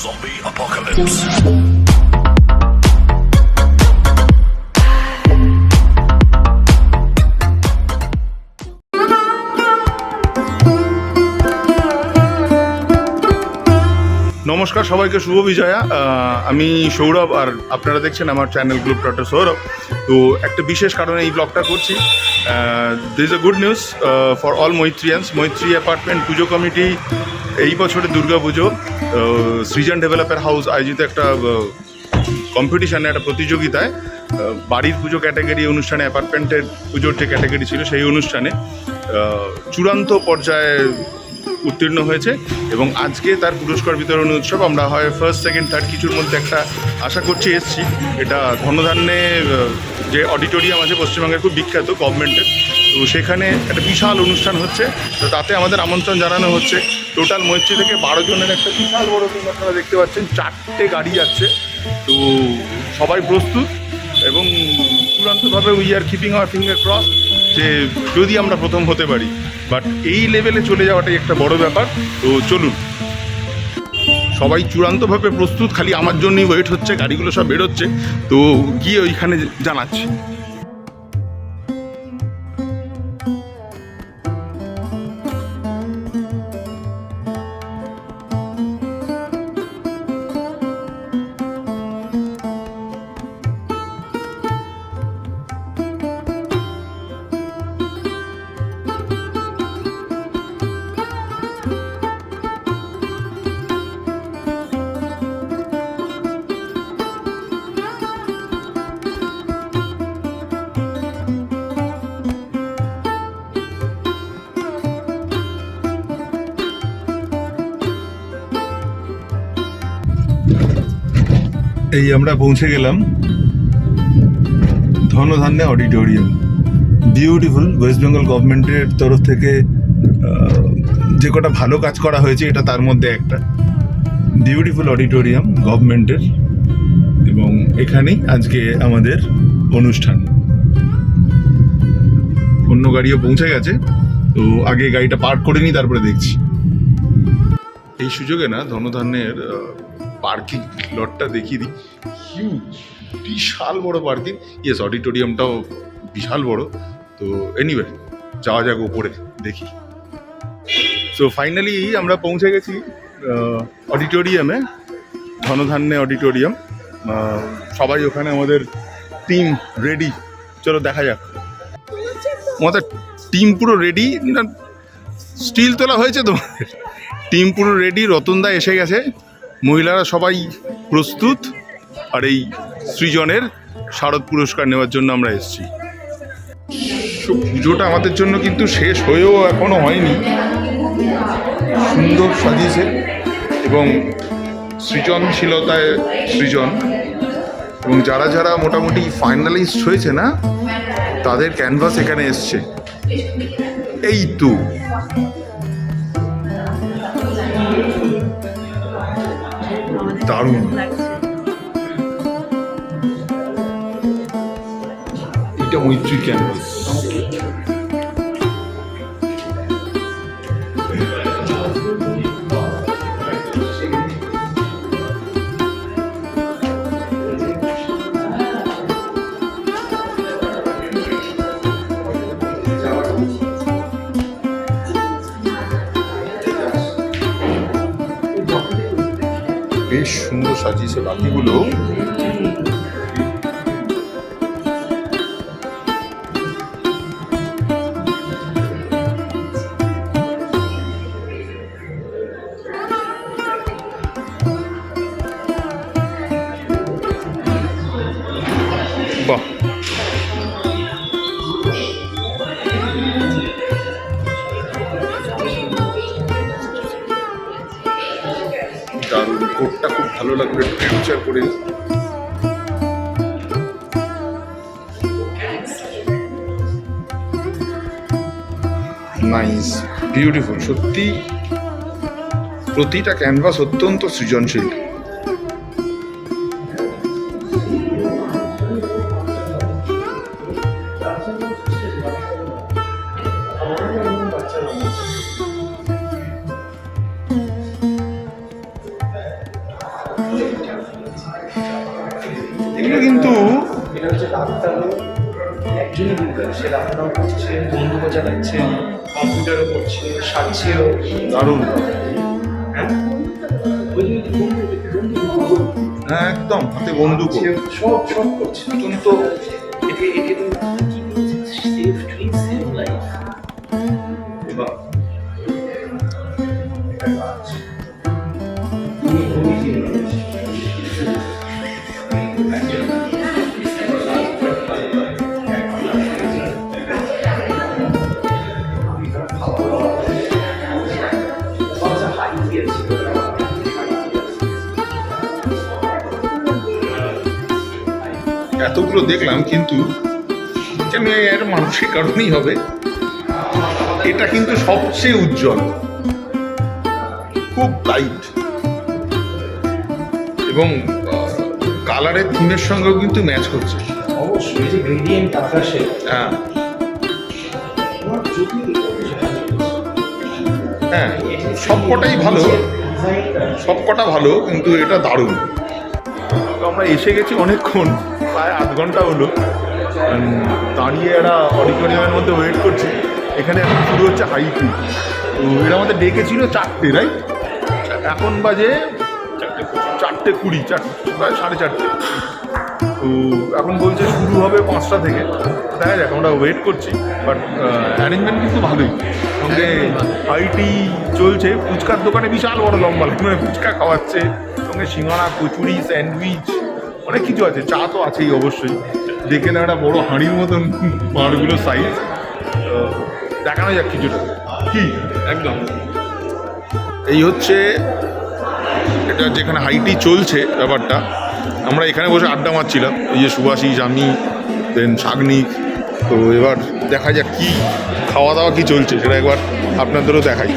Zombie apocalypse. নমস্কার সবাইকে, শুভ বিজয়া। আমি সৌরভ, আর আপনারা দেখছেন আমার চ্যানেল গ্রুপ ডক্টর সৌরভ। তো একটা বিশেষ কারণে এই ব্লগটা করছি। This is a good news for all মৈত্রিয়ান্স। মৈত্রী অ্যাপার্টমেন্ট পুজো কমিটি এই বছরের দুর্গা পুজো সৃজন ডেভেলপার হাউস আয়োজিত একটা কম্পিটিশানে, একটা প্রতিযোগিতায় বাড়ির পুজো ক্যাটাগরি অনুষ্ঠানে, অ্যাপার্টমেন্টের পুজোর যে ক্যাটাগরি ছিল সেই অনুষ্ঠানে চূড়ান্ত পর্যায়ে উত্তীর্ণ হয়েছে এবং আজকে তার পুরস্কার বিতরণ উৎসব। আমরা হয় ফার্স্ট, সেকেন্ড, থার্ড কিছুর মধ্যে একটা আশা করছি এসছি। এটা ধনধান্যে যে অডিটোরিয়াম আছে পশ্চিমবঙ্গের খুব বিখ্যাত গভর্নমেন্টের, তো সেখানে একটা বিশাল অনুষ্ঠান হচ্ছে। তো তাতে আমাদের আমন্ত্রণ জানানো হচ্ছে। টোটাল মৈত্রী থেকে 12 জনের একটা বিশাল বড় টিম আপনারা দেখতে পাচ্ছেন, 4টে গাড়ি যাচ্ছে। তো সবাই প্রস্তুত এবং চূড়ান্তভাবে we are keeping our finger cross যে যদি আমরা প্রথম হতে পারি। বাট এই লেভেলে চলে যাওয়াটাই একটা বড় ব্যাপার। তো চলুন, সবাই চূড়ান্তভাবে প্রস্তুত, খালি আমার জন্যই ওয়েট হচ্ছে। গাড়িগুলো সব বেরোচ্ছে, তো গিয়ে ওইখানে জানাচ্ছি। এই আমরা পৌঁছে গেলাম ধনধান্য অডিটোরিয়াম। বিউটিফুল। ওয়েস্ট বেঙ্গল গভর্নমেন্টের তরফ থেকে যে কটা ভালো কাজ করা হয়েছে এটা তার মধ্যে একটা। বিউটিফুল অডিটোরিয়াম গভর্নমেন্টের, এবং এখানেই আজকে আমাদের অনুষ্ঠান। অন্য গাড়িও পৌঁছে গেছে, তো আগে গাড়িটা পার্ক করে নিই, তারপরে দেখছি। এই সুযোগে না ধনধান্যের পার্কিং লটটা দেখিয়ে দিই। হিউজ, বিশাল বড় পার্কিং। ইয়েস, অডিটোরিয়ামটাও বিশাল বড়। তো এনিওয়ে, যাওয়া যাক ওপরে, দেখি। সো ফাইনালি আমরা পৌঁছে গেছি অডিটোরিয়ামে, ধনধান্যে অডিটোরিয়াম। সবাই ওখানে, আমাদের টিম রেডি। চলো দেখা যাক। আমাদের টিম পুরো রেডি। না, স্টিল তোলা হয়েছে তোমাদের? টিম পুরো রেডি। রতনদা এসে গেছে, মহিলারা সবাই প্রস্তুত। আর এই সৃজনের শারদ পুরস্কার নেওয়ার জন্য আমরা এসেছি। পুজোটা আমাদের জন্য কিন্তু শেষ হয়েও এখনো হয়নি। সুন্দর সাজিয়েছে এবং সৃজনশীলতায় সৃজন, এবং যারা যারা মোটামুটি ফাইনালিস্ট হয়েছে না, তাদের ক্যানভাস এখানে এসছে। এই তো দারুণ। এটা মৈত্রী ক্যানভাস। বেশ সুন্দর সাজিয়েছে বাকিগুলো। বাহ, দারুণ। কোটটা খুব ভালো লাগবে, ক্যাপচার করে। Nice, beautiful. সত্যি প্রতিটা ক্যানভাস অত্যন্ত সৃজনশীল। এগুলো কিন্তু এটা হচ্ছে ডাক্তার একজনই দুর্গা, সে রান্নাও করছে, বন্দুকও চালাচ্ছে, কম্পিউটারও করছে, সাজছেও। দারুণ। হ্যাঁ ওই হ্যাঁ একদম, হাতে বন্দুক। সব সব করছে কিন্তু এটি এটি তো কি বলছে, সেফ ট্রিট সেভ লাইফ। এবার এতগুলো দেখলাম কিন্তু কেন এর মানসিক কারণেই হবে, এটা কিন্তু সবচেয়ে উজ্জ্বল, খুব লাইট এবং কালারের থিমের সঙ্গেও কিন্তু ম্যাচ করছে। অবশ্যই যে গ্রেডিয়েন্ট আকাশে, হ্যাঁ হ্যাঁ, সবকটাই ভালো, সবকটা ভালো, কিন্তু এটা দারুণ। আমরা এসে গেছি অনেকক্ষণ, প্রায় আধ ঘন্টা হলো দাঁড়িয়ে একটা অডিটোরিয়ামের মধ্যে ওয়েট করছি। এখানে এখন শুরু হচ্ছে হাইকিং। তো এরা আমাদের ডেকেছিল 4টে, রাইট? এখন বাজে 4:20, প্রায় 4:30। তো এখন বলছে শুরু হবে 5টা থেকে। দেখা যাক, আমরা ওয়েট করছি। বাট অ্যারেঞ্জমেন্ট কিন্তু ভালোই, সঙ্গে হাইটি চলছে। ফুচকার দোকানে বিশাল বড় লম্বা লাইন, মানে ফুচকা খাওয়াচ্ছে, সঙ্গে সিঙ্গাড়া, কচুরি, স্যান্ডউইচ, অনেক কিছু আছে। চা তো আছেই অবশ্যই। দেখে না একটা বড় হাঁড়ির মতন মাড়গুলো সাইজ, দেখানো যাক কিছুটা। কি একদম এই হচ্ছে এটা যেখানে হাইটি চলছে ব্যাপারটা। আমরা এখানে বসে আড্ডা মারছিলাম, এই যে সুভাষিস, আমি, দেন শাগনিক। তো এবার দেখা যাক কি খাওয়া দাওয়া কি চলছে, সেটা একবার আপনাদেরও দেখাই।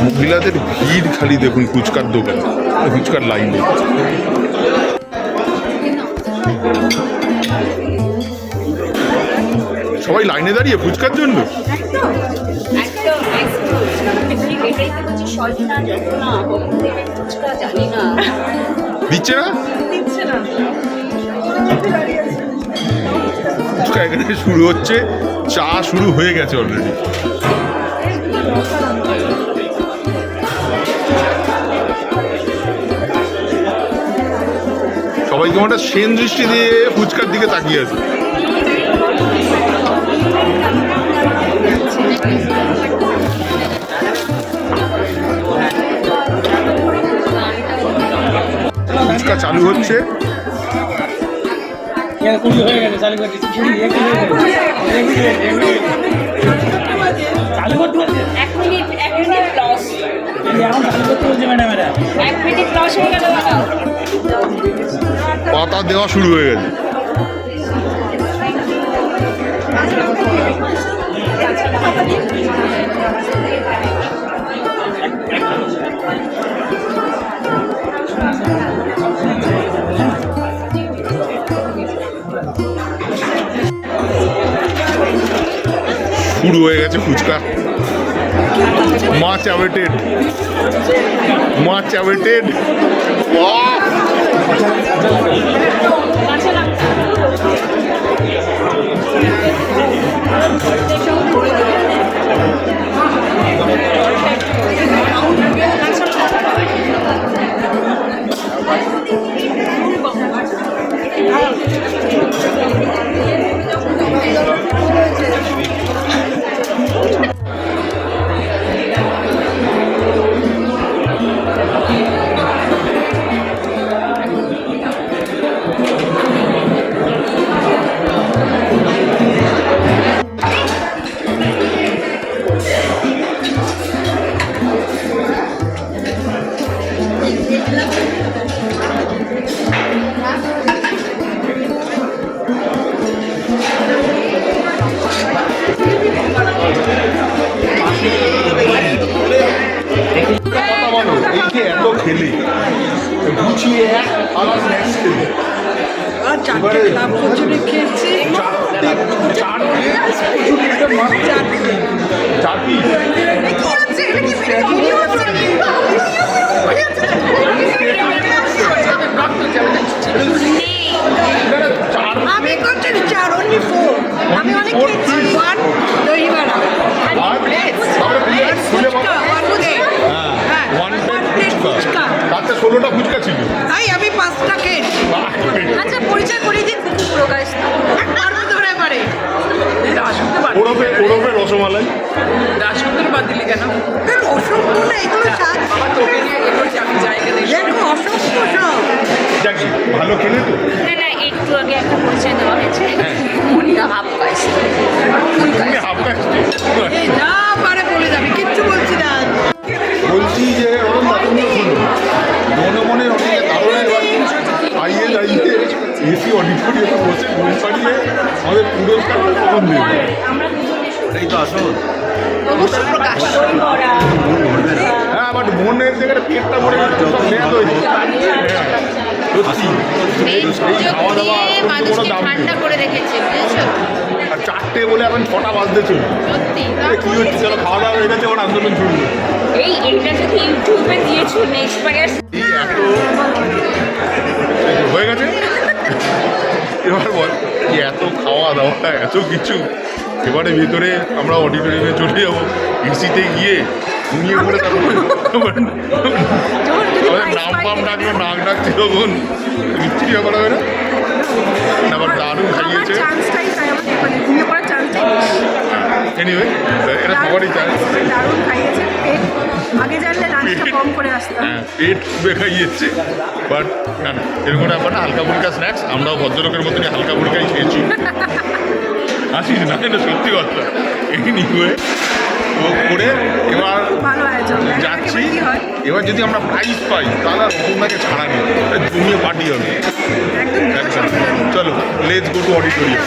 মহিলাদের ভিড় খালি দেখুন ফুচকার দোকানে, ফুচকার লাইন দেখুন। সবাই লাইনে দাঁড়িয়ে ফুচকার জন্য। দিচ্ছে না, ফুচকা এখানে শুরু হচ্ছে, চা শুরু হয়ে গেছে অলরেডি। সবাই কেমন একটা সেন দৃষ্টি দিয়ে ফুচকার দিকে তাকিয়ে আছে। ফুচকা চালু হচ্ছে। পাতা দেওয়া শুরু হয়ে গেছে। শুরু হয়ে গেছে phuchka. Much awaited, much awaited. এত খেলি গুছিয়ে এক আলাদা স্ন্যাক্স খেলি। আর চারটে ক্লাব কচুরি খেয়েছি, চার পিস রসমালাই। দাসগুলোর বাদ দিলি কেন? অসংখ্য না এগুলো স্বাদ বাবা তোকে নিয়ে এগোচ্ছি আমি জায়গা দেখি। দেখো অসংখ্য সব যাক ভালো খেলে তো। না না একটু আগে একটা পরিচয় দেওয়া হয়েছে মনিরা হাফ কাস্ট তুমি হাফ কাস্টে যা পারে বলে যাবে কিচ্ছু বলছি না বলছি যে ওরকম দারুণ শুনুন মনে মনে অনেকে দারুণের আইয়ে দাঁড়িয়ে এসি অডিটোরিয়ামে বসে ঘুম পাড়িয়ে আমাদের পুরস্কারটা কখন দেবে? এই তো আসুন। হ্যাঁ বাট মনের জায়গাটা পেটটা ভরে গেছে সব শেষ হয়েছে। সত্যি এই খাওয়া দাওয়া খুব বড় দাম ঠান্ডা করে রেখেছে বুঝেছো আর 4টে বলে এখন 6টা বাজতে চলবে। সত্যি কি হচ্ছে চলো খাওয়া দাওয়া হয়ে গেছে এখন আন্দোলন শুরু। এইটা যদি ইউটিউবে দিয়েছো নেক্সট বারে এত হয়ে গেছে এবার বল কি এত খাওয়া দাওয়া এত কিছু এবারে ভিতরে আমরা অডিটোরিয়ামে চলে যাবো এসিতে গিয়ে ঘুমিয়ে পড়ে তারপরে নাম পাম ডাকলো নাক ডাকছে তখন মিষ্টি ব্যাপার হবে না আবার দারুণ খাইয়েছে চান্সটাই তাই আমাকে মানে ঘুমিয়ে পড়ার চান্সটাই এনিওয়ে এটা সবারই চায় দারুণ খাইয়েছে পেট আগে জানলে লাঞ্চটা কম করে আসতাম হ্যাঁ পেট খুবই খাইয়েছে বাট না না এরকম ব্যাপার না হালকা ফুলকা স্ন্যাক্স আমরাও ভদ্রলোকের মতনই হালকা ফুলকাই খেয়েছি আসিস না এটা সত্যি কথা এই নিয়ে ও করে এবার ভালো আয়োজন যাচ্ছি কি হয় এবার যদি আমরা প্রাইজ পাই তাহলে আর ওনাকে ছাড়া নেই জমিয়ে পার্টি হবে একদম চলো লেটস গো টু অডিটোরিয়াম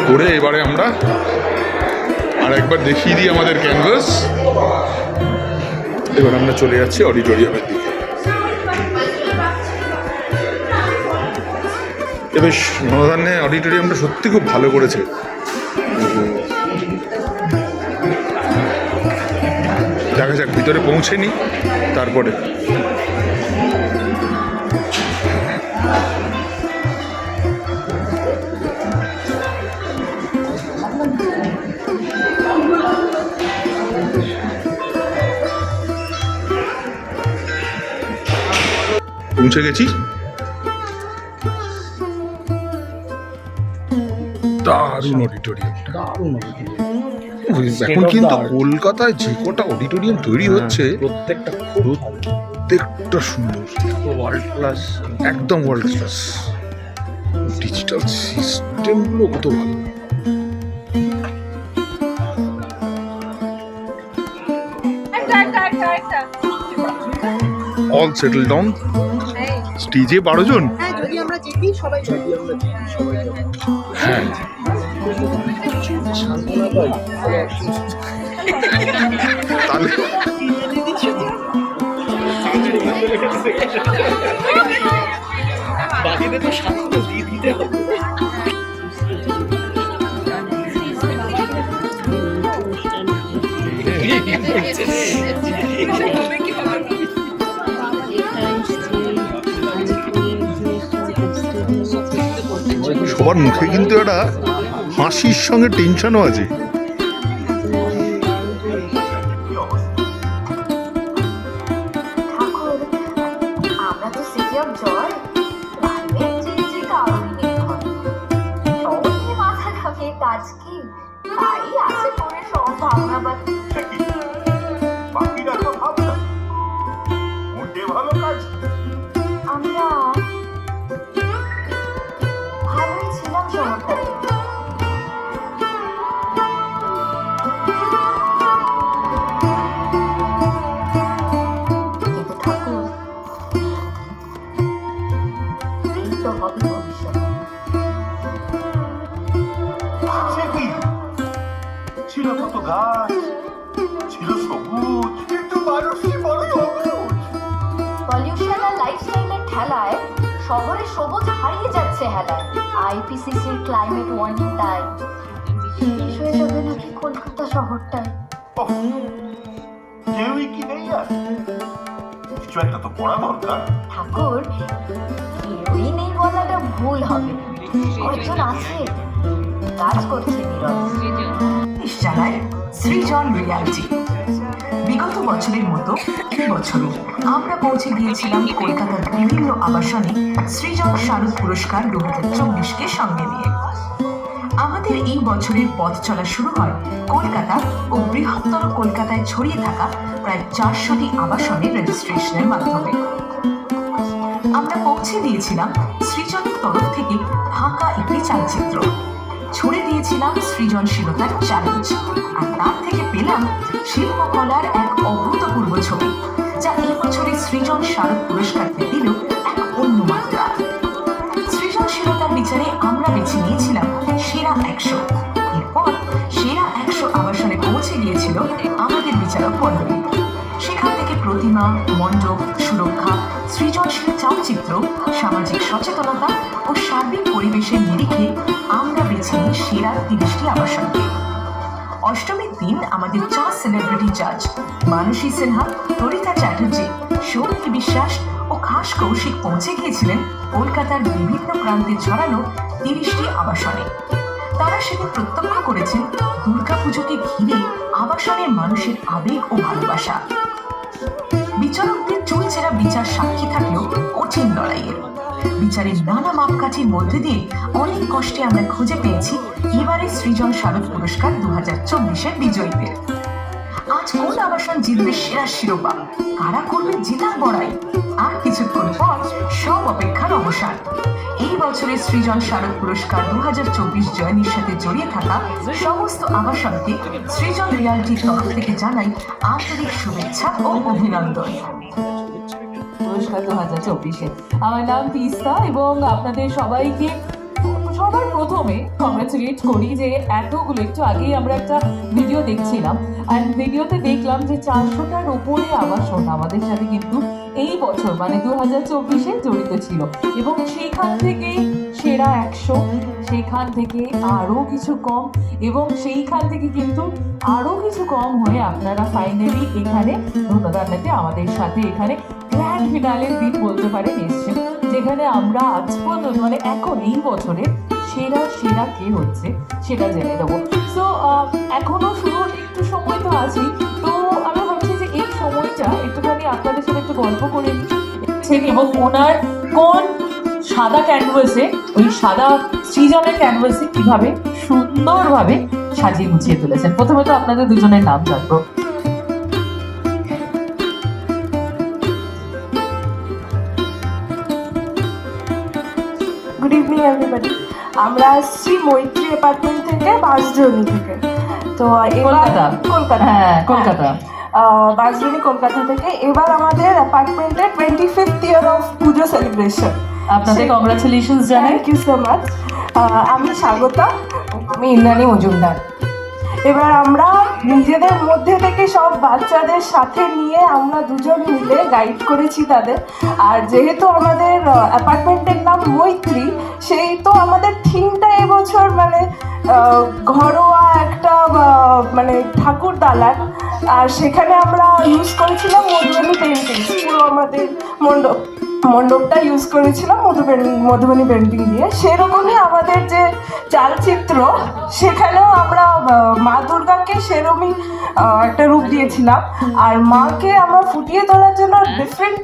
করে এবারে আমরা আর একবার দেখিয়ে দিই আমাদের ক্যানভাস এবার আমরা চলে যাচ্ছি অডিটোরিয়ামের দিকে এবার নবধান্যে অডিটোরিয়ামটা সত্যি খুব ভালো করেছে দেখা যাক ভিতরে পৌঁছে নি তারপরে পৌঁছে গেছি দারুণ অডিটোরিয়াম এখন কিন্তু কলকাতায় যে কটা অডিটোরিয়াম তৈরি হচ্ছে প্রত্যেকটা খুব প্রত্যেকটা সুন্দর ওয়ার্ল্ড ক্লাস। একদম ওয়ার্ল্ড ক্লাস ডিজিটাল সিস্টেমগুলো কত ভালো অল সেটেল ডাউন স্টেজে 12 জন হ্যাঁ যদি আমরা জিতি সবাই হ্যাঁ তাহলে বাকিদের তো সাথে দিয়ে দিতে হবে। সবার মুখে কিন্তু একটা হাসির সঙ্গে টেনশনও আছে ঠাকুর আমরা তো সিটি অফ জয় ক্লাইমেট চেঞ্জের কারণে নির্ভর শহর নিয়ে মাথা ঘামিয়ে কাজ কি তাই আছে মনে সব ভাবনা বাকি বাকিরা তো ভাবনা মোটে ভালো কাজ আমরা ভালোই ছিলাম শহরটাতে কিন্তু ঠাকুর এই তো হবে ভবিষ্যৎ সে কি ছিল কত গাছ ছিল সবুজ কিন্তু মানুষই বড় অবুজ পলিউশন আর লাইফস্টাইলের ঠেলায় শহরে সবুজ হারিয়ে যাচ্ছে হেলায় আইপিসিসির ক্লাইমেট ওয়ার্নিং তাই শেষ হয়ে যাবে নাকি কলকাতা শহরটায় ওহ, কেউই কি নেই আর কিছু একটা তো করা দরকার ঠাকুর কেউই নেই বলাটা ভুল হবে কয়েকজন আছে কাজ করছে নীরব জানায় সৃজন রিয়ালিটি বিগত বছরের মতো এই বছরও আমরা পৌঁছে গিয়েছিলাম কলকাতার বিভিন্ন আবাসনে সৃজন শারদ পুরস্কার 2024-কে সঙ্গে নিয়ে। আমাদের এই বছরের পথ চলা শুরু হয় কলকাতা ও বৃহত্তর কলকাতায় ছড়িয়ে থাকা প্রায় 400টি আবাসনের রেজিস্ট্রেশনের মাধ্যমে। আমরা পৌঁছে দিয়েছিলাম সৃজনের তরফ থেকে ফাঁকা একটি চালচিত্র, ছুড়ে দিয়েছিলাম সৃজনশীলতার চ্যালেঞ্জ, আর তার থেকে পেলাম শিল্পকলার এক অভূতপূর্ব ছবি, যা এই বছরের সৃজন শারদ পুরস্কারকে দিল এক অন্য মাত্রা। সৃজনশীলতার বিচারে আমরা বেছে নিয়েছিলাম সেরা 100। এরপর সেরা 100 আবাসনে পৌঁছে গিয়েছিল আমাদের বিচারক মণ্ডলী। সেখান থেকে প্রতিমা, মণ্ডপ, সুরক্ষা, সৃজনশীল চালচিত্র, সামাজিক সচেতনতা ও সার্বিক পরিবেশের নিরিখে আমরা বেছে নিই সেরা 30টি আবাসনকে। অষ্টমীর দিন আমাদের 4 সেলিব্রিটি জাজ মানসী সিনহা, তরিতা চ্যাটার্জি, সৌমিক বিশ্বাস ও খাস কৌশিক পৌঁছে গিয়েছিলেন কলকাতার বিভিন্ন প্রান্তে ছড়ানো 30টি আবাসনে। তারা সেদিন প্রত্যক্ষ করেছেন দুর্গাপুজোকে ঘিরে আবাসনের মানুষের আবেগ ও ভালোবাসা। বিচারকদের চুলচেরা বিচার সাক্ষী থাকলেও কঠিন লড়াইয়ের। বিচারের নানা মাপকাঠির মধ্যে দিয়ে অনেক কষ্টে আমরা খুঁজে পেয়েছি এবারে সৃজন শারদ পুরস্কার 2024-এর বিজয়ীদের। আজ কোন আবাসন জিতবে সেরা শিরোপা, কারা করবে জেতার বড়াই, আর কিছুক্ষণ পর সব অপেক্ষার অবসান। এই বছরের সৃজন শারদ পুরস্কার 2024 জয়নীর সাথে জড়িয়ে থাকা সমস্ত আবাসনকে সৃজন রিয়ালিটির তরফ থেকে জানাই আন্তরিক শুভেচ্ছা ও অভিনন্দন। পুরস্কার 2024-এ আমার নাম তিস্তা এবং আপনাদের সবাইকে সবার প্রথমে কংগ্রেচুলেট করি যে এতগুলো, একটু আগেই আমরা একটা ভিডিও দেখছিলাম আর ভিডিওতে দেখলাম যে 400টার উপরে আবাসন আমাদের সাথে কিন্তু এই বছর মানে 2024-এ জড়িত ছিল এবং সেইখান থেকে সেরা 100, সেখান থেকে আরও কিছু কম এবং সেইখান থেকে কিন্তু আরও কিছু কম হয়ে আপনারা ফাইনালি এখানে ধন্যবাদ আমাদের সাথে এখানে গ্র্যান্ড ফিনালের দিন বলতে পারেন এসছেন, যেখানে আমরা আজ পর্যন্ত মানে এখন এই বছরে সেরা কে হচ্ছে সেটা জেনে দেবো। সো এখনো শুধু একটু সময় তো আছেই, তো আমরা ভাবছি যে এই সময়টা একটুখানি আপনাদের সাথে একটু গল্প করে নিচ্ছেন এবং ওনার কোন সাদা ক্যানভাসে, ওই সাদা সৃজনের ক্যানভাসে কিভাবে সুন্দরভাবে সাজিয়ে গুছিয়ে তুলেছেন। প্রথমে তো আপনাদের দুজনের নাম জানবো। Good evening everybody. আমরা আসছি মৈত্রী অ্যাপার্টমেন্ট থেকে, বাসজনি থেকে। তো কলকাতা। হ্যাঁ, কলকাতা। বাসজনি কলকাতা থেকে। এবার আমাদের অ্যাপার্টমেন্টের 25th year of Puja celebration. আপনাদের কংগ্রাচুলেশনস জানাই। Thank you so much. আমি স্বাগতা। আমি ইন্দ্রাণী মজুমদার। এবার আমরা নিজেদের মধ্যে থেকে সব বাচ্চাদের সাথে নিয়ে আমরা দুজন মিলে গাইড করেছি তাদের। আর যেহেতু আমাদের অ্যাপার্টমেন্টের নাম মৈত্রী, সেই তো আমাদের থিমটা এবছর মানে ঘরোয়া একটা মানে ঠাকুর দালান, আর সেখানে আমরা ইউজ করেছিলাম মধুবনী পেন্টিং। পুরো আমাদের মণ্ডপটা ইউজ করেছিলাম মধুবনী পেন্টিং দিয়ে। সেরকমই আমাদের যে চালচিত্র, সেখানেও আমরা মা দুর্গাকে সেরকমই একটা রূপ দিয়েছিলাম। আর মাকে আমরা ফুটিয়ে তোলার জন্য ডিফারেন্ট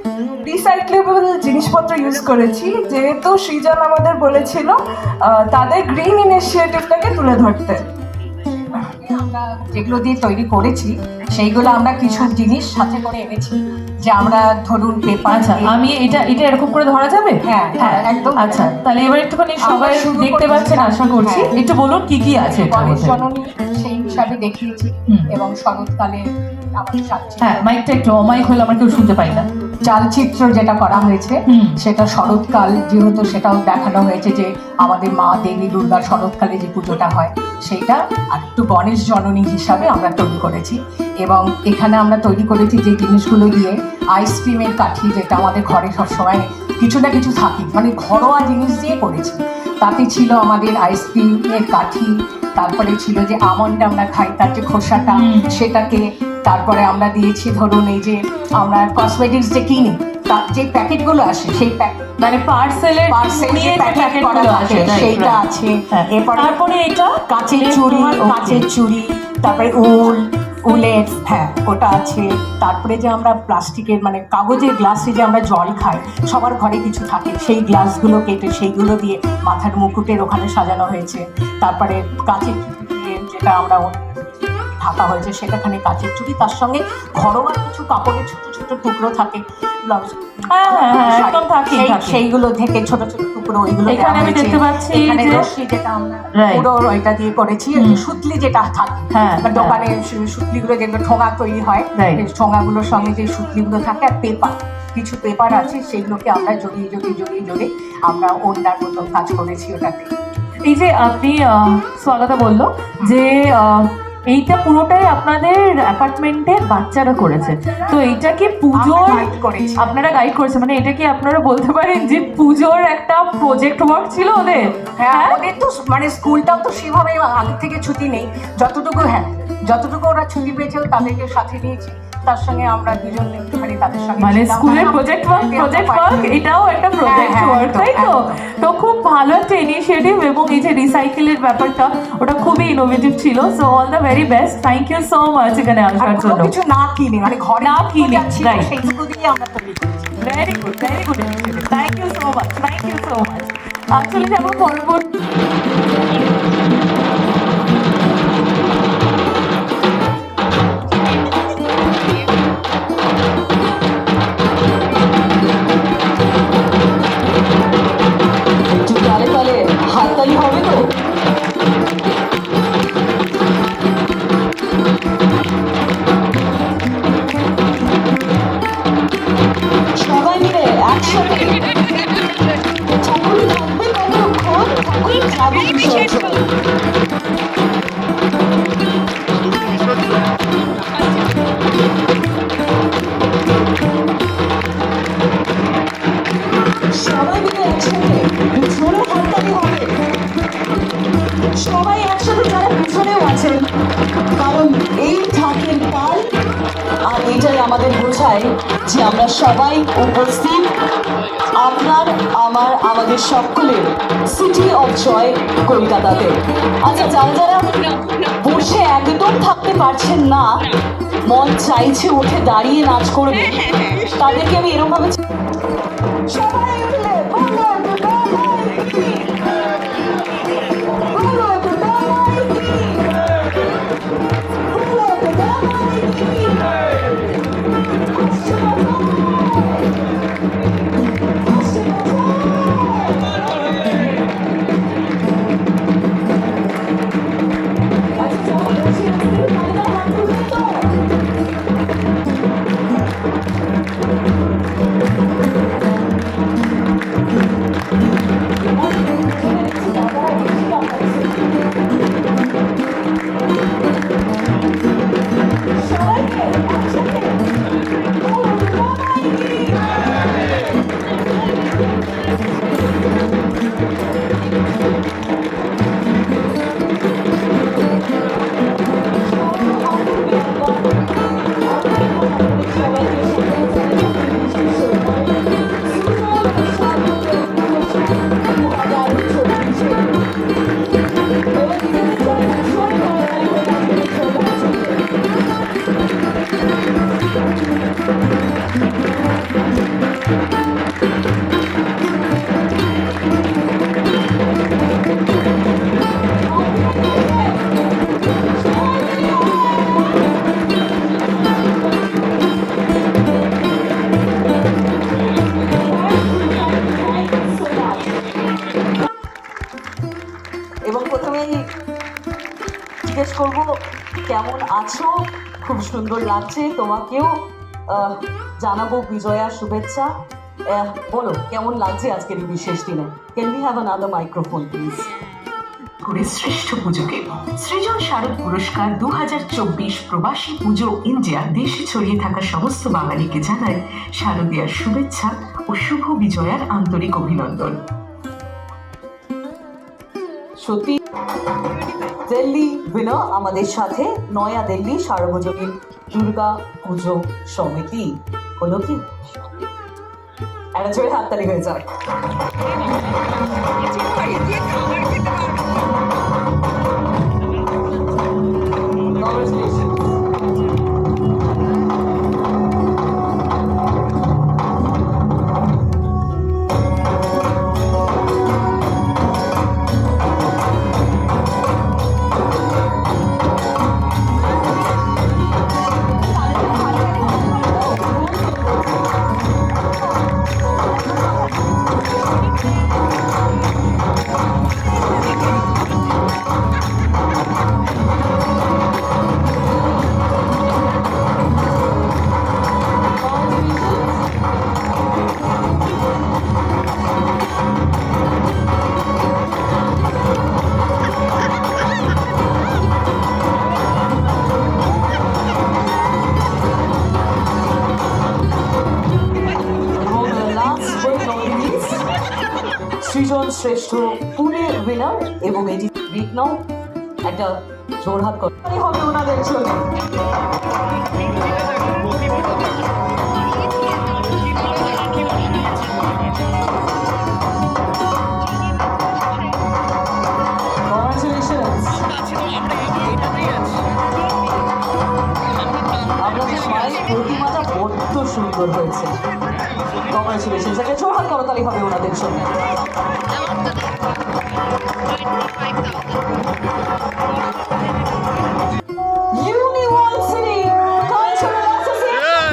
রিসাইক্লেবল জিনিসপত্র ইউজ করেছি, যেহেতু সৃজন আমাদের বলেছিল তাদের গ্রিন ইনিশিয়েটিভটাকে তুলে ধরতে। আমরা যেগুলো দিয়ে তৈরি করেছি সেইগুলো আমরা কিছু জিনিস সাথে করে এনেছি, যে আমরা ধরুন পেপার। আচ্ছা, আমি এটা এরকম করে ধরা যাবে? হ্যাঁ, একদম। আচ্ছা, তাহলে এবার একটুখানি সবাই দেখতে পাচ্ছেন আশা করছি। একটু বলুন কি কি আছে। গণেশ জননী সেই হিসাবে দেখিয়েছি এবং শরৎকালে আমাদের হ্যাঁ, মাইকটা একটু অমাইক হলে আমরা কেউ শুনতে পাই না। চালচিত্র যেটা করা হয়েছে সেটা শরৎকাল, যেহেতু সেটাও দেখানো হয়েছে যে আমাদের মা দেবী দুর্গার শরৎকালে যে পুজোটা হয় সেইটা, আর একটু গণেশ জননী হিসাবে আমরা তৈরি করেছি। এবং এখানে আমরা তৈরি করেছি যে জিনিসগুলো দিয়ে আইসক্রিমের কাঠি, যেটা আমাদের ঘরে সবসময় কিছু না কিছু থাকে, মানে ঘরোয়া জিনিস দিয়ে করেছি। তাতে ছিল আমাদের আইসক্রিমের কাঠি, তারপরে ছিল যে আমন্ড আমরা খাই তার যে খোসাটা সেটাকে, তারপরে আমরা দিয়েছি ধরুন এই যে আমরা কসমেটিক্স যে কিনি তার যে প্যাকেটগুলো আসে সেই মানে পার্সেলের যে প্যাকেটগুলো আসে সেইটা আছে। তারপরে এটা কাঁচের চুড়ি, তারপরে উল, উলের, হ্যাঁ ওটা আছে। তারপরে যে আমরা প্লাস্টিকের মানে কাগজের গ্লাসে যে আমরা জল খাই, সবার ঘরে কিছু থাকে, সেই গ্লাসগুলো কেটে সেইগুলো দিয়ে মাথার মুকুটের ওখানে সাজানো হয়েছে। তারপরে কাঁচের দিয়ে যেটা আমরা ঢাকা হয়েছে সেটাখানে কাঁচের চুড়ি, তার সঙ্গে ঘরোয়া কিছু কাপড়ের ছোট ছোট টুকরো থাকে, ব্লাউজ একদম থাকে। সেইগুলো থেকে ছোট ছোট টুকরো, ওইগুলো এখানে আমি দেখতে পাচ্ছি এখানে যে রশ্মি যেটা আমরা Right. পুরো ওইটা দিয়ে করেছি। সুতলি যেটা থাকে, হ্যাঁ, দোকানে সুতলিগুলো যেগুলো ঠোঙা তৈরি হয়, Right. এই ঠোঙাগুলোর সঙ্গে যে সুতলিগুলো থাকে আর পেপার, কিছু পেপার আছে, সেইগুলোকে আমরা জড়িয়ে জড়িয়ে জড়িয়ে জড়িয়ে আমরা ওড়নার মতন কাজ করেছি ওটাতে। এই যে আপনি স্বাগতা বললো যে এইটা পুরোটাই আপনাদের অ্যাপার্টমেন্টের বাচ্চারা করেছে, তো এইটা কি পুজোর guide করেছি। আপনারা গাইড করেছেন, মানে এটা কি আপনারা বলতে পারেন যে পুজোর একটা প্রজেক্ট ওয়ার্ক ছিল ওদের? হ্যাঁ, ওদের তো মানে স্কুলটাও তো সেভাবে আগে থেকে ছুটি নেই, যতটুকু যতটুকু ওরা ছুটি পেয়েছে তাদেরকে সাথে নিয়েছি, তার সঙ্গে আমরা দুজন একটুখানি তাদের সঙ্গে মানে ছিলাম। স্কুলের প্রজেক্ট ওয়ার্ক এটাও একটা প্রজেক্ট হ্যাঁ, ওয়ার্ক, তাই তো? একদম। তো খুব ভালো একটা ইনিশিয়েটিভ, এবং এই যে রিসাইকেলের ব্যাপারটা ওটা খুবই ইনোভেটিভ ছিল। So all the very best, thank you so much এখানে আর আসার কোনো জন্য। কিছু না কিনে, মানে ঘরে না কিনে, যাচ্ছিল, right. সেইটুকু দিয়ে আমরা তৈরি করেছি। Very good initiative, thank you so much, thank you so much. আসলে যেমন পরবর্তী একটু তালে তালে হাততালি হবে তো? সবাই মিলে একসাথে ঠাকুর থাকবে কতক্ষণ, ঠাকুর যাবে বিসর্জন। সবাই মিলে একসাথে জোরে হাততালি হবে, সবাই একসাথে যারা পিছনেও আছেন, কারণ এই ঢাকের তাল আর এটাই আমাদের বোঝায় যে আমরা সবাই উপস্থিত আপনার আমার আমাদের সকলের সিটি অফ জয় কলকাতাতে। আচ্ছা, যারা যারা বসে একদম থাকতে পারছেন না, মন চাইছে উঠে দাঁড়িয়ে নাচ করবে, তাদেরকে আমি এরকম ভাবে সবাই মিলে বলো দুর্গা মায়ের কি, বলো দুর্গা মায়ের কি, বলো দুর্গা মায়ের কি। এবং প্রথমেই জিজ্ঞেস করবো কেমন আছো, খুব সুন্দর লাগছে তোমাকেও জানাবো বিজয়ার শুভেচ্ছা। বলো কেমন লাগছে আজকের এই বিশেষ দিনে? Can we have another microphone please? করে শ্রেষ্ঠ পুজোকে সৃজন শারদ পুরস্কার 2024 প্রবাসী পুজো ইন্ডিয়া দেশে ছড়িয়ে থাকা সমস্ত বাঙালিকে জানায় শারদীয়ার শুভেচ্ছা ও শুভ বিজয়ার আন্তরিক অভিনন্দন। সত্যি দিল্লি উইনার আমাদের সাথে নয়া দিল্লি সার্বজনীন দুর্গা পুজো সমিতি হলো কি? একটা জোরে হাততালি হয়ে যাক। সৃজন শ্রেষ্ঠ পুনের উইনার এবং এটি বিঘ্নও একটা জোরহাত করতে হবে ওনাদের জন্য। Congratulations. আপনাদের মায়ের প্রতিমাটা বড্ড সুন্দর হয়েছে। কংগ্রাচুলেশন, একটা জোরহাত করতালি হবে ওনাদের জন্য। University Cultural Association.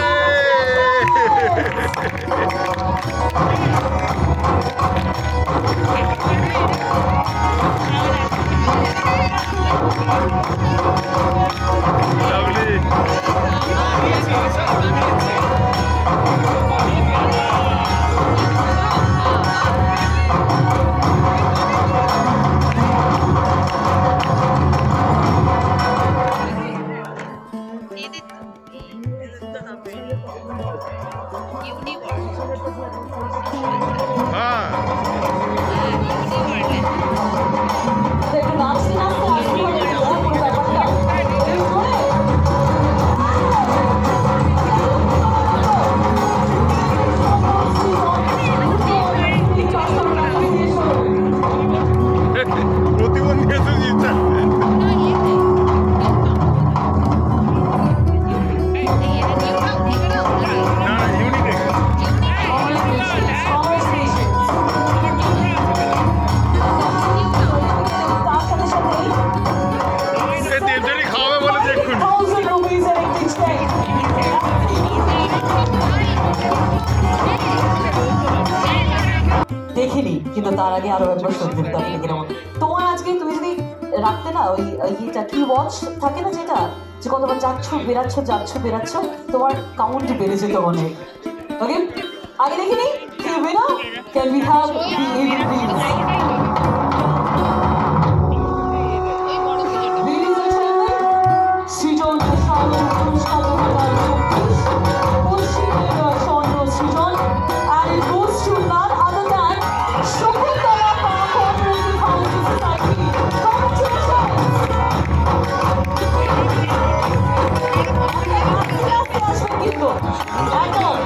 একটু নাচতে নাচতে আসতে হবে পুরো ব্যাপারটা। প্রতিবন্ধী এসেছিস না ইউনিক তার সাথে সাথেই দেবদারি খাওয়াবে বলে দেখুন 1000 rupees এর একটি check। দেখিনি, কিন্তু তার আগে আরো একবার সত্যিটা দেখে নেব। তোমার আজকে তুমি যদি রাখতে না ওই ইয়েটা কি ওয়াচ থাকে না, যেটা যে কতবার যাচ্ছ বেরাচ্ছ তোমার কাউন্ট বেড়ে যেত অনেক। ওকে, আগে দেখিনি খেলবে না। ক্যান উই হ্যাভ সৃজন সাগর পুরস্কার 2024 পশ্চিমের স্বর্ণ সৃজন, and it goes to none other than Shakuntala Cooperative Housing Society. Congratulations! আসবে কিন্তু একদম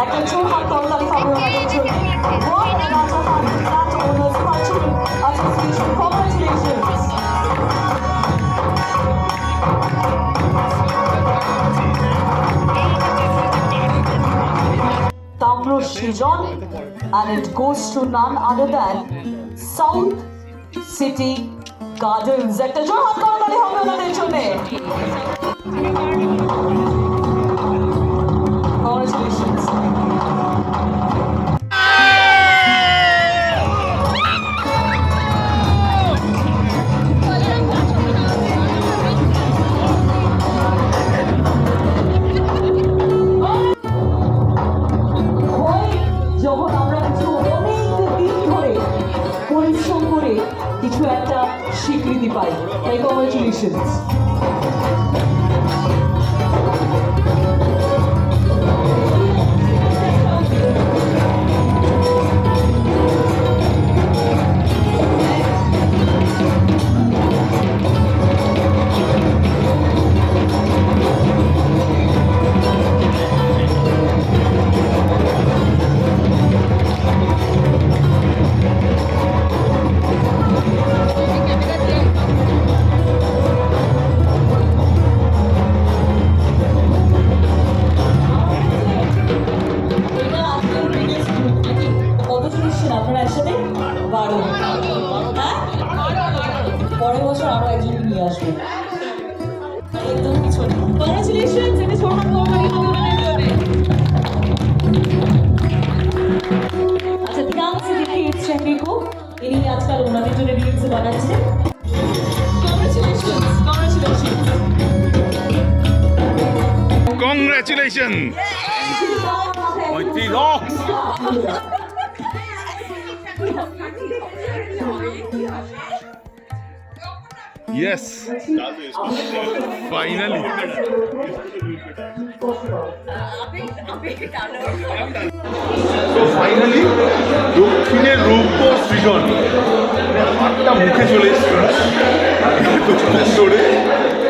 একটা জোরহাত করতালি হবে ওনাদের জন্য। Rajarhat flat owners cultural association, congratulations. তাম্র সৃজন, and it goes to none other than South City Gardens. একটা জোরহাত করতালি হবে ওনাদের জন্য। Congratulations. যখন আমরা কিছু অনেক দিন ধরে পরিশ্রম করে কিছু একটা স্বীকৃতি পাই, তাই কংগ্রাচুলেশনস। কংগ্রাচুলেশন। মৈত্রী রক্স। Yes, finally. তো ফাইনালি দক্ষিণের রূপ সৃজন হাতটা মুখে চলে এসেছিল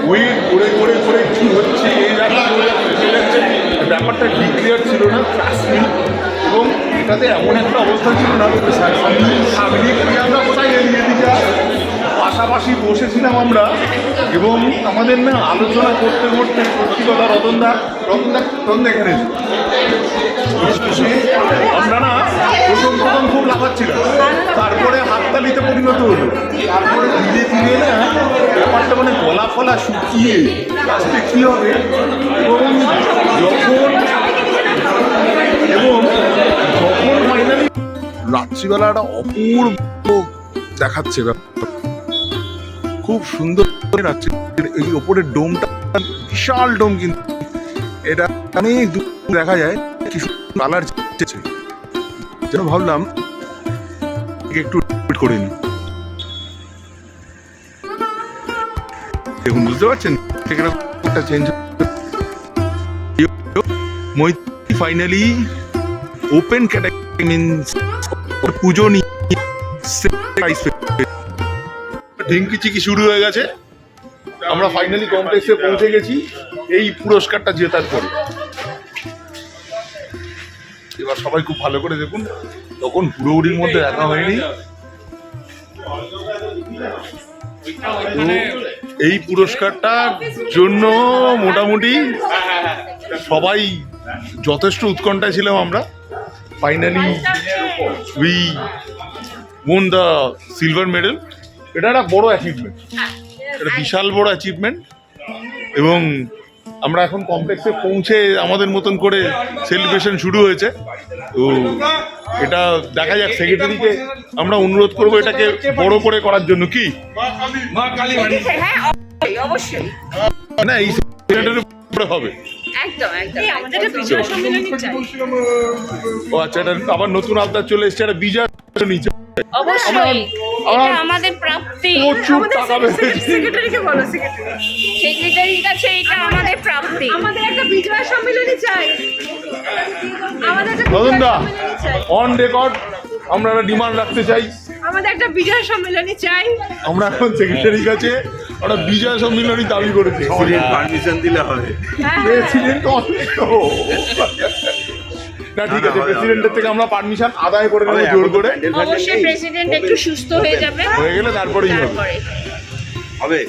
ওয়েট করে করে করে কি হচ্ছে এই ব্যাপারটা ডিক্লিয়ার ছিল না এবং এটাতে এমন একটা অবস্থা ছিল না আমরা কোথায় এড়িয়ে দিকে পাশাপাশি বসেছিলাম আমরা এবং আমাদের না আলোচনা করতে করতে সত্যি কথা রতনদা এখানে আমরা না প্রথম খুব লাফাচ্ছিলাম, তারপরে হাততালিতে পরিণত হলো, তারপরে ধীরে ধীরে না ব্যাপারটা মানে গলা ফলা শুকিয়ে লাস্টে কী হবে যখন ফাইনালি রাত্রিবেলা একটা অপূর্ব দেখাচ্ছে ব্যাপার, খুব সুন্দর রাত্রি। এই ওপরের ডোমটা বিশাল ডোম, কিন্তু এটা অনেক দূর দেখা যায় কিছু কালার যেন ভাবলাম একটু করে নি। দেখুন বুঝতে পারছেন একটা চেঞ্জ। মৈত্রী ফাইনালি ওপেন ক্যাটাগরি মিন্স পুজো নিয়ে ঢিঙ্কি চিকি শুরু হয়ে গেছে। আমরা ফাইনালি কমপ্লেক্সে পৌঁছে গেছি এই পুরস্কারটা জেতার পরে। এবার সবাই খুব ভালো করে দেখুন, তখন হুড়োহুড়ির মধ্যে দেখা হয়নি। এই পুরস্কারটার জন্য মোটামুটি সবাই যথেষ্ট উৎকণ্ঠায় ছিলাম আমরা। Finally we won the silver medal. এটা একটা বড় অ্যাচিভমেন্ট, এটা বিশাল বড় অ্যাচিভমেন্ট। এবং আমরা এখন কমপ্লেক্সে পৌঁছে আমাদের মতন করে সেলিব্রেশন শুরু হয়েছে। তো এটা দেখা যাক, সেক্রেটারিকে আমরা অনুরোধ করবো এটাকে বড় করে করার জন্য। কি না এই সেক্রেটারি হবে ও আচ্ছা, এটা আবার নতুন আবদার চলে এসছে, একটা বিজয় নিচে অবশ্যই এটা আমাদের প্রাপ্তি। প্রচুর টাকা সেক্রেটারিকে বলো, সেক্রেটারির কাছে এটা আমাদের প্রাপ্তি। আমাদের একটা বিজয় সম্মেলনী চাই, আমাদের একটা রতনদা অন রেকর্ড আমরা একটা ডিমান্ড রাখতে চাই, আমাদের একটা বিজয় সম্মেলনী চাই। আমরা এখন সেক্রেটারির কাছে একটা বিজয় সম্মেলনী দাবি করেছি। পারমিশন দিলে হবে। প্রেসিডেন্ট না ঠিক আছে, প্রেসিডেন্টের থেকে আমরা পারমিশন আদায় করে নেবো জোর করে। অবশ্যই প্রেসিডেন্ট একটু সুস্থ হয়ে যাবে, হয়ে গেলে তারপরেই হবে।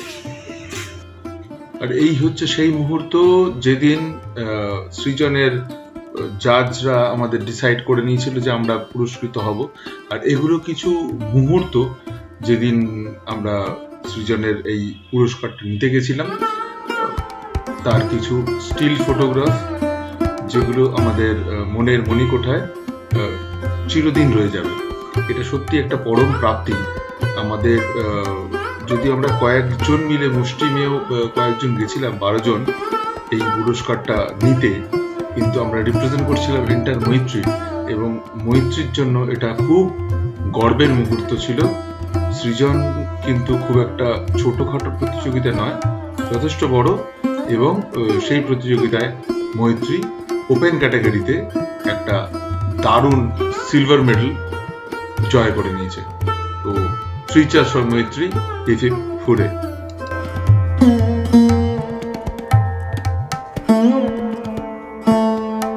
আর এই হচ্ছে সেই মুহূর্ত যেদিন সৃজনের জাজরা আমাদের ডিসাইড করে নিয়েছিল যে আমরা পুরস্কৃত হব। আর এগুলো কিছু মুহূর্ত যেদিন আমরা সৃজনের এই পুরস্কারটা নিতে গেছিলাম, তার কিছু স্টিল ফটোগ্রাফ যেগুলো আমাদের মনের মণিকোঠায় চিরদিন রয়ে যাবে। এটা সত্যি একটা পরম প্রাপ্তি আমাদের। যদি আমরা কয়েকজন মিলে মুষ্টিমেয় কয়েকজন গেছিলাম, 12 জন এই পুরস্কারটা নিতে, কিন্তু আমরা রিপ্রেজেন্ট করছিলাম এন্টার মৈত্রী, এবং মৈত্রীর জন্য এটা খুব গর্বের মুহূর্ত ছিল। সৃজন কিন্তু খুব একটা ছোটখাটো প্রতিযোগিতা নয়, যথেষ্ট বড়, এবং সেই প্রতিযোগিতায় মৈত্রী ওপেন ক্যাটাগরিতে একটা দারুণ সিলভার মেডেল জয় করে নিয়েছে। তো 3 4 মৈত্রী, ইফিপ ফুরে।